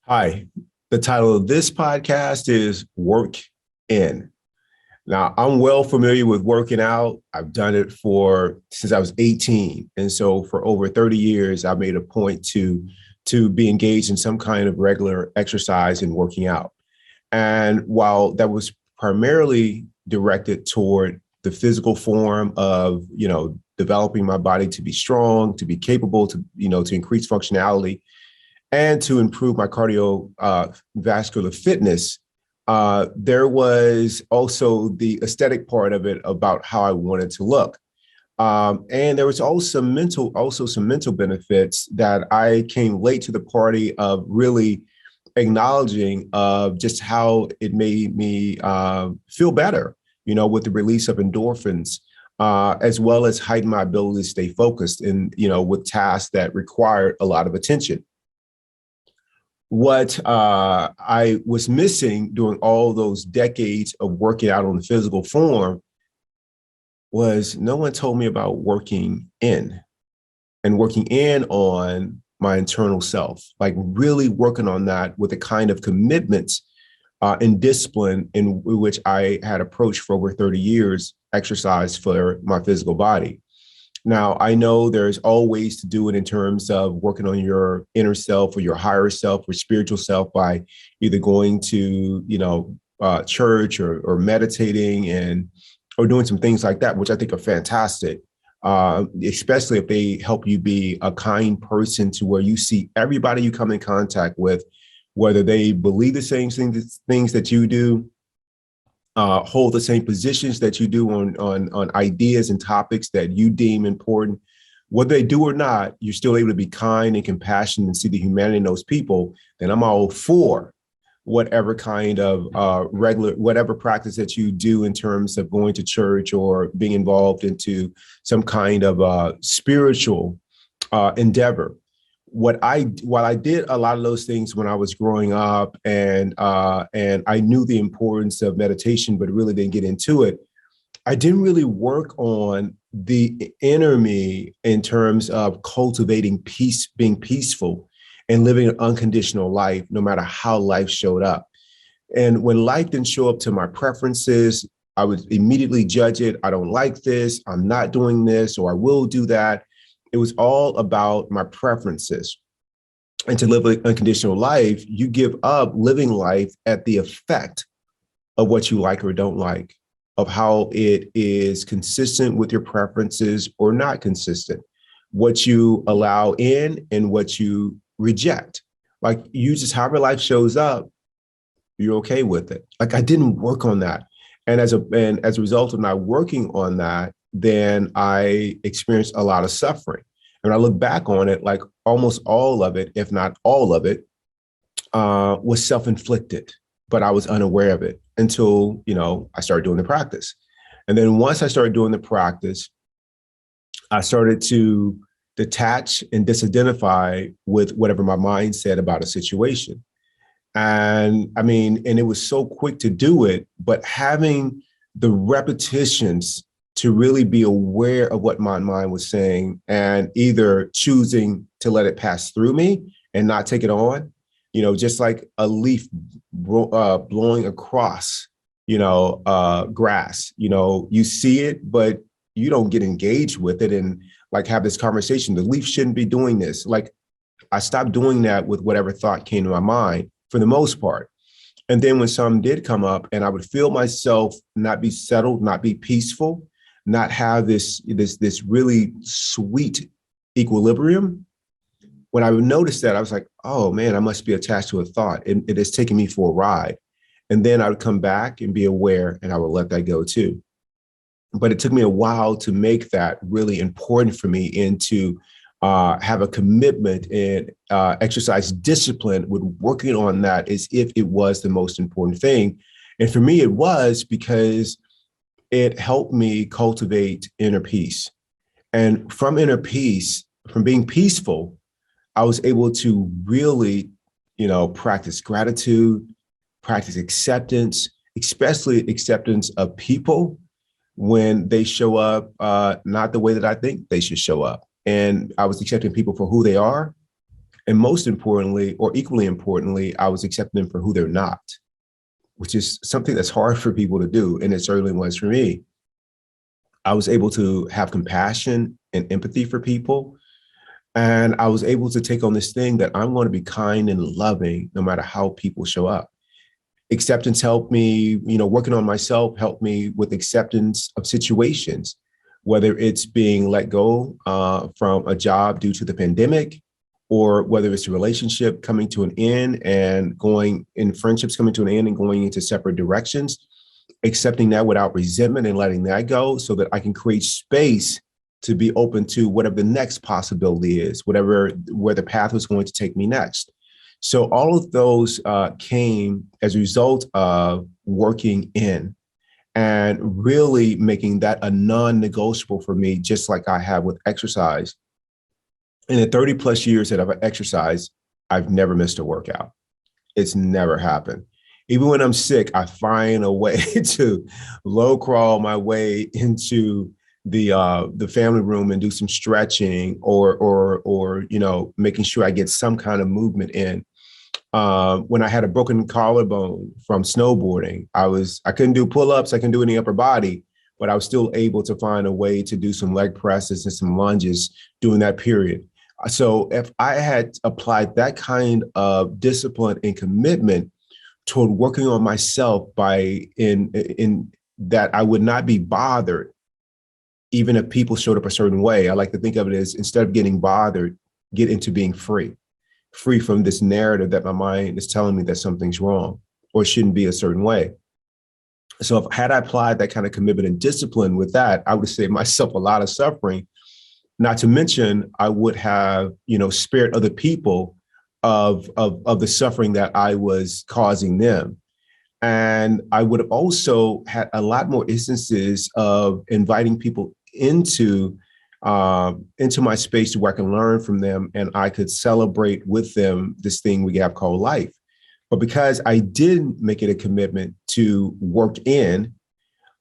Hi, the title of this podcast is Work In. Now, I'm well familiar with working out. I've done it for since I was 18. And so for over 30 years, I made a point to be engaged in some kind of regular exercise and working out. And while that was primarily directed toward the physical form of, developing my body to be strong, to be capable, to increase functionality, and to improve my cardiovascular fitness, there was also the aesthetic part of it about how I wanted to look. And there was also some mental benefits that I came late to the party of really acknowledging of just how it made me feel better, with the release of endorphins, as well as heighten my ability to stay focused in, with tasks that required a lot of attention. What I was missing during all those decades of working out on the physical form was no one told me about working in and working in on my internal self, like really working on that with the kind of commitments and discipline in which I had approached for over 30 years, exercise for my physical body. Now, I know there's all ways to do it in terms of working on your inner self or your higher self or spiritual self by either going to, church or meditating or doing some things like that, which I think are fantastic, especially if they help you be a kind person to where you see everybody you come in contact with, whether they believe the same things that you do, hold the same positions that you do on ideas and topics that you deem important. Whether they do or not, you're still able to be kind and compassionate and see the humanity in those people. Then I'm all for whatever kind of whatever practice that you do in terms of going to church or being involved into some kind of spiritual endeavor. While I did a lot of those things when I was growing up, and I knew the importance of meditation, but really didn't get into it. I didn't really work on the inner me in terms of cultivating peace, being peaceful, and living an unconditional life, no matter how life showed up. And when life didn't show up to my preferences, I would immediately judge it. I don't like this. I'm not doing this, or I will do that. It was all about my preferences. And to live an unconditional life, you give up living life at the effect of what you like or don't like, of how it is consistent with your preferences or not consistent, what you allow in and what you reject. Like you just, however life shows up, you're okay with it. Like I didn't work on that. And as a result of not working on that, then I experienced a lot of suffering. And I look back on it, like almost all of it, if not all of it, was self-inflicted, but I was unaware of it until, I started doing the practice. And then once I started doing the practice, I started to detach and disidentify with whatever my mind said about a situation. And and it was so quick to do it, but having the repetitions to really be aware of what my mind was saying and either choosing to let it pass through me and not take it on, just like a leaf blowing across, grass, you see it, but you don't get engaged with it and like have this conversation. The leaf shouldn't be doing this. Like I stopped doing that with whatever thought came to my mind for the most part. And then when some did come up and I would feel myself not be settled, not be peaceful, not have this really sweet equilibrium. When I would notice that, I was like, oh man, I must be attached to a thought. It is taking me for a ride. And then I would come back and be aware and I would let that go too. But it took me a while to make that really important for me and to have a commitment and exercise discipline with working on that as if it was the most important thing. And for me, it was because it helped me cultivate inner peace. And from inner peace, from being peaceful, I was able to really, practice gratitude, practice acceptance, especially acceptance of people when they show up not the way that I think they should show up. And I was accepting people for who they are And most importantly, or equally importantly, I was accepting them for who they're not, which is something that's hard for people to do. And it certainly was for me. I was able to have compassion and empathy for people. And I was able to take on this thing that I'm going to be kind and loving no matter how people show up. Acceptance helped me, working on myself helped me with acceptance of situations, whether it's being let go from a job due to the pandemic, or whether it's a relationship coming to an end and going in friendships coming to an end and going into separate directions, accepting that without resentment and letting that go so that I can create space to be open to whatever the next possibility is, where the path was going to take me next. So all of those came as a result of working in and really making that a non-negotiable for me, just like I have with exercise. In the 30 plus years that I've exercised, I've never missed a workout. It's never happened. Even when I'm sick, I find a way to low crawl my way into the family room and do some stretching or making sure I get some kind of movement in. When I had a broken collarbone from snowboarding, I couldn't do pull-ups, I couldn't do any upper body, but I was still able to find a way to do some leg presses and some lunges during that period. So if I had applied that kind of discipline and commitment toward working on myself in that I would not be bothered, even if people showed up a certain way. I like to think of it as, instead of getting bothered, get into being free from this narrative that my mind is telling me that something's wrong or shouldn't be a certain way. So if had I applied that kind of commitment and discipline with that, I would have saved myself a lot of suffering. Not to mention, I would have, spared other people of the suffering that I was causing them. And I would have also had a lot more instances of inviting people into my space where I can learn from them and I could celebrate with them this thing we have called life. But because I didn't make it a commitment to work in,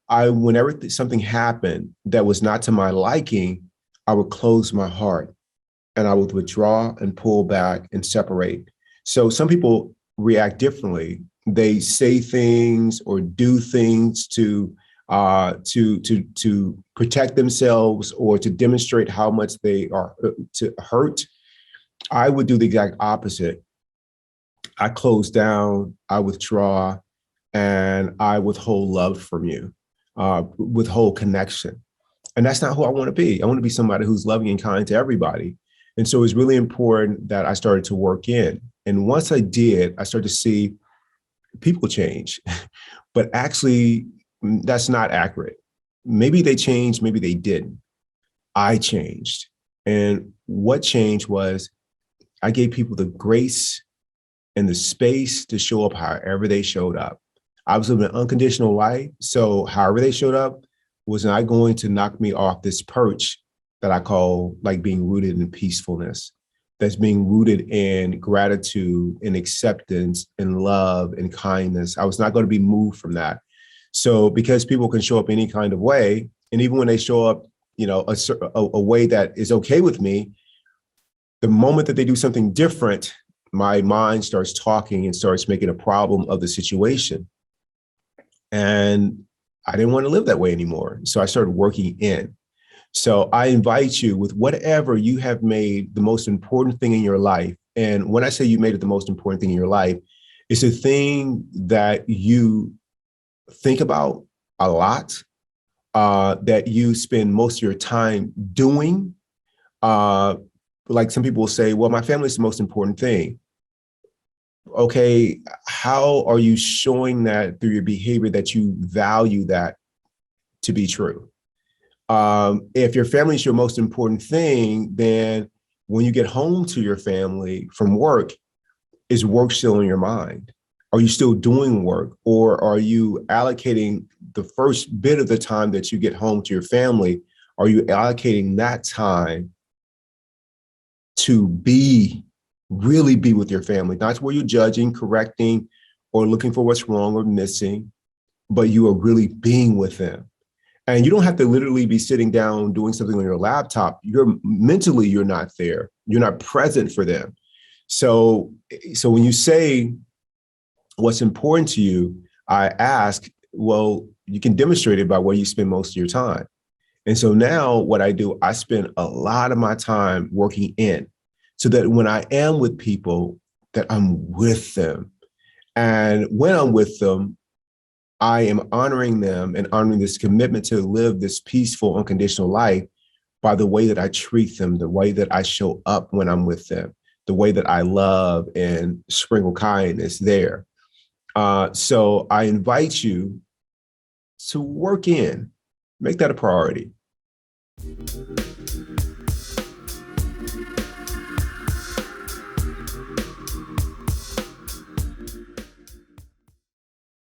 whenever something happened that was not to my liking, I would close my heart and I would withdraw and pull back and separate. So some people react differently. They say things or do things to protect themselves or to demonstrate how much they are to hurt. I would do the exact opposite. I close down, I withdraw, and I withhold love from you, withhold connection. And that's not who I want to be. I want to be somebody who's loving and kind to everybody. And so it's really important that I started to work in. And once I did, I started to see people change. But actually, that's not accurate. Maybe they changed, maybe they didn't. I changed. And what changed was I gave people the grace and the space to show up however they showed up. I was living an unconditional life. So however they showed up was not going to knock me off this perch that I call like being rooted in peacefulness, that's being rooted in gratitude and acceptance and love and kindness. I was not going to be moved from that. So because people can show up any kind of way, and even when they show up, a way that is okay with me, the moment that they do something different, my mind starts talking and starts making a problem of the situation. And I didn't want to live that way anymore. So I started working in. So I invite you, with whatever you have made the most important thing in your life. And when I say you made it the most important thing in your life, it's a thing that you think about a lot, that you spend most of your time doing. Like some people will say, well, my family is the most important thing. Okay, how are you showing that through your behavior that you value that to be true? If your family is your most important thing, then when you get home to your family from work, is work still in your mind? Are you still doing work? Or are you allocating the first bit of the time that you get home to your family? Are you allocating that time to really be with your family? Not where you're judging, correcting, or looking for what's wrong or missing, but you are really being with them. And you don't have to literally be sitting down doing something on your laptop. You're not there. You're not present for them. So, so when you say what's important to you, I ask, well, you can demonstrate it by where you spend most of your time. And so now what I do, I spend a lot of my time working in so that when I am with people, that I'm with them. And when I'm with them, I am honoring them and honoring this commitment to live this peaceful, unconditional life by the way that I treat them, the way that I show up when I'm with them, the way that I love and sprinkle kindness there. So I invite you to work in, make that a priority.